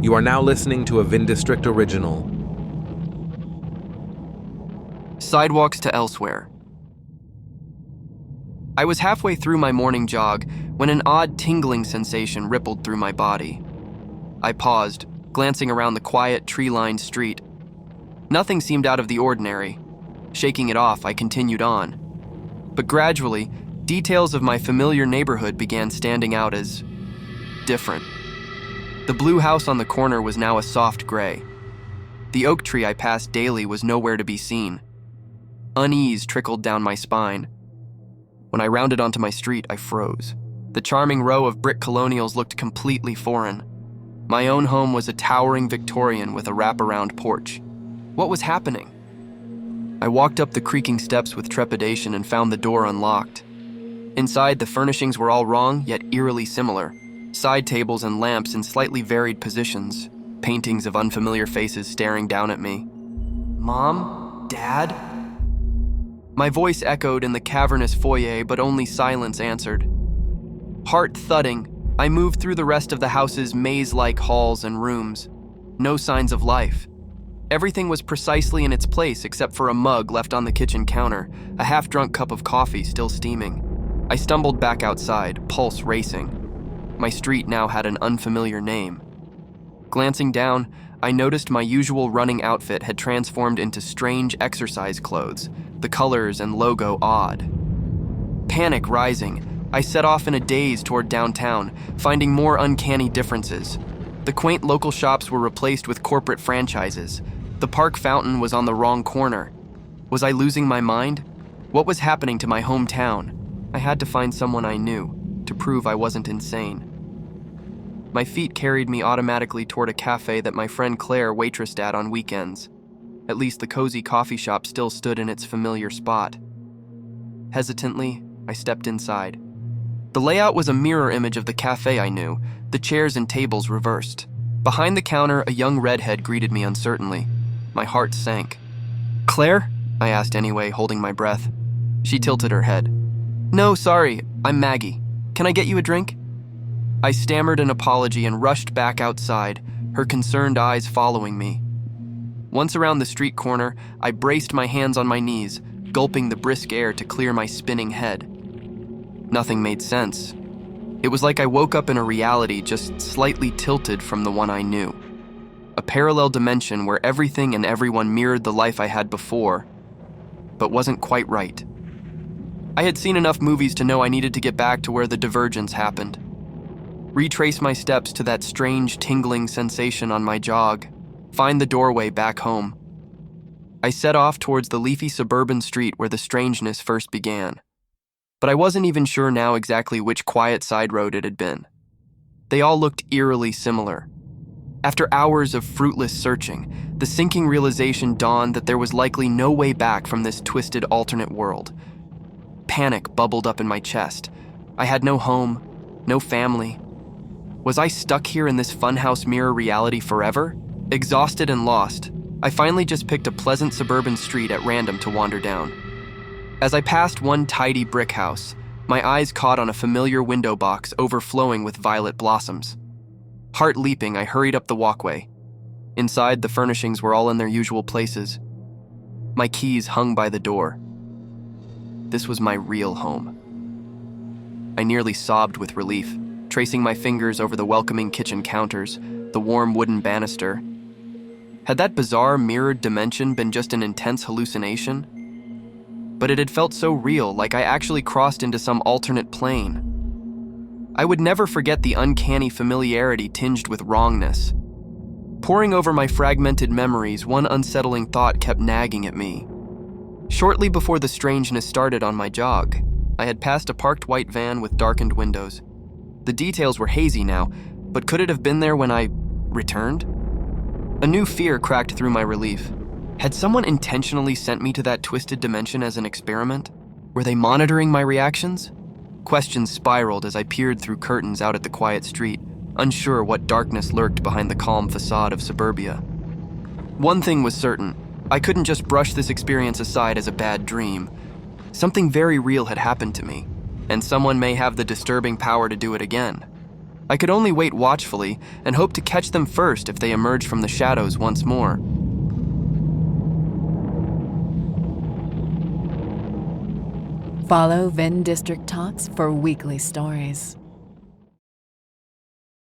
You are now listening to a Vindistrict original. Sidewalks to Elsewhere. I was halfway through my morning jog when an odd tingling sensation rippled through my body. I paused, glancing around the quiet, tree-lined street. Nothing seemed out of the ordinary. Shaking it off, I continued on. But gradually, details of my familiar neighborhood began standing out as different. The blue house on the corner was now a soft gray. The oak tree I passed daily was nowhere to be seen. Unease trickled down my spine. When I rounded onto my street, I froze. The charming row of brick colonials looked completely foreign. My own home was a towering Victorian with a wraparound porch. What was happening? I walked up the creaking steps with trepidation and found the door unlocked. Inside, the furnishings were all wrong, yet eerily similar. Side tables and lamps in slightly varied positions, paintings of unfamiliar faces staring down at me. Mom? Dad? My voice echoed in the cavernous foyer, but only silence answered. Heart thudding, I moved through the rest of the house's maze-like halls and rooms. No signs of life. Everything was precisely in its place except for a mug left on the kitchen counter, a half-drunk cup of coffee still steaming. I stumbled back outside, pulse racing. My street now had an unfamiliar name. Glancing down, I noticed my usual running outfit had transformed into strange exercise clothes, the colors and logo odd. Panic rising, I set off in a daze toward downtown, finding more uncanny differences. The quaint local shops were replaced with corporate franchises. The park fountain was on the wrong corner. Was I losing my mind? What was happening to my hometown? I had to find someone I knew, to prove I wasn't insane. My feet carried me automatically toward a cafe that my friend Claire waitressed at on weekends. At least the cozy coffee shop still stood in its familiar spot. Hesitantly, I stepped inside. The layout was a mirror image of the cafe I knew, the chairs and tables reversed. Behind the counter, a young redhead greeted me uncertainly. My heart sank. "Claire?" I asked anyway, holding my breath. She tilted her head. "No, sorry, I'm Maggie. Can I get you a drink?" I stammered an apology and rushed back outside, her concerned eyes following me. Once around the street corner, I braced my hands on my knees, gulping the brisk air to clear my spinning head. Nothing made sense. It was like I woke up in a reality just slightly tilted from the one I knew. A parallel dimension where everything and everyone mirrored the life I had before, but wasn't quite right. I had seen enough movies to know I needed to get back to where the divergence happened. Retrace my steps to that strange tingling sensation on my jog, find the doorway back home. I set off towards the leafy suburban street where the strangeness first began. But I wasn't even sure now exactly which quiet side road it had been. They all looked eerily similar. After hours of fruitless searching, the sinking realization dawned that there was likely no way back from this twisted alternate world. Panic bubbled up in my chest. I had no home, no family. Was I stuck here in this funhouse mirror reality forever? Exhausted and lost, I finally just picked a pleasant suburban street at random to wander down. As I passed one tidy brick house, my eyes caught on a familiar window box overflowing with violet blossoms. Heart leaping, I hurried up the walkway. Inside, the furnishings were all in their usual places. My keys hung by the door. This was my real home. I nearly sobbed with relief, tracing my fingers over the welcoming kitchen counters, the warm wooden banister. Had that bizarre mirrored dimension been just an intense hallucination? But it had felt so real, like I actually crossed into some alternate plane. I would never forget the uncanny familiarity tinged with wrongness. Poring over my fragmented memories, one unsettling thought kept nagging at me. Shortly before the strangeness started on my jog, I had passed a parked white van with darkened windows. The details were hazy now, but could it have been there when I returned? A new fear cracked through my relief. Had someone intentionally sent me to that twisted dimension as an experiment? Were they monitoring my reactions? Questions spiraled as I peered through curtains out at the quiet street, unsure what darkness lurked behind the calm facade of suburbia. One thing was certain, I couldn't just brush this experience aside as a bad dream. Something very real had happened to me, and someone may have the disturbing power to do it again. I could only wait watchfully and hope to catch them first if they emerged from the shadows once more. Follow Vindistrict Talks for weekly stories.